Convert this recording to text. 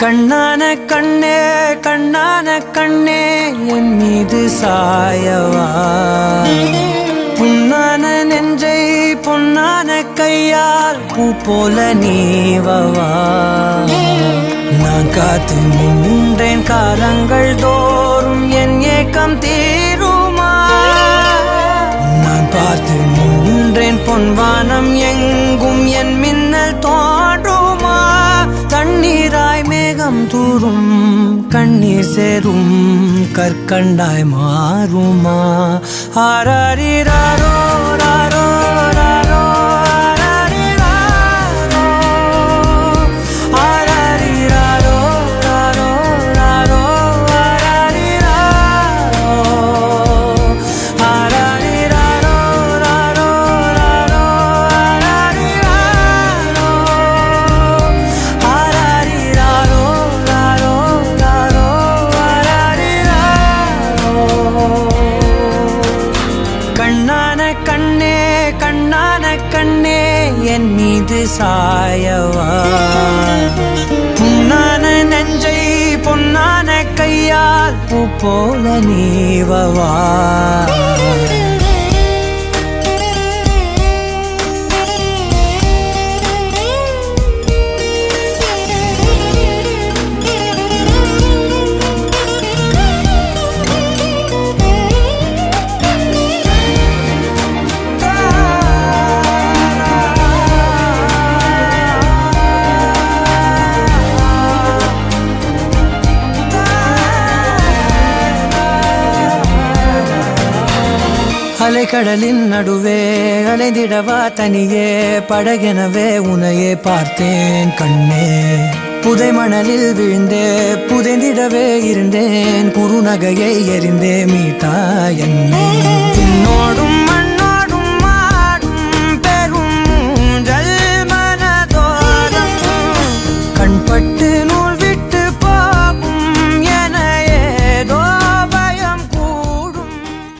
கண்ணான கண்ணே கண்ணான கண்ணே என் மீது சாயவா புண்ணான நெஞ்சை பொன்னான கையால் பூ போல நீவவா நான் காத்து நின்றேன் காலங்கள் தோறும் என் ஏக்கம் தீருமா நான் பார்த்து நின்றேன் பொன்வானம் எங்கும் என் மின்னல் தோன்றுமா தண்ணீராய் மேகம் தூரும் கண்ணீர் சேரும் கற்கண்டாய் மாறுமா ஆராரிராரோ ராரோ ராரோ கண்ணே கண்ணான கண்ணே என் மீது சாயவா புண்ணான நெஞ்சை பொன்னான கையால் பூ போல நீவவா அலைக்கடலின் நடுவே அலைந்திடவா தனியே படகெனவே உனையே பார்த்தேன் கண்ணே புதை மணலில் விழுந்தே புதைந்திடவே இருந்தேன் குறுநகையை எறிந்தே மீட்டா என்னை உன்னோடும்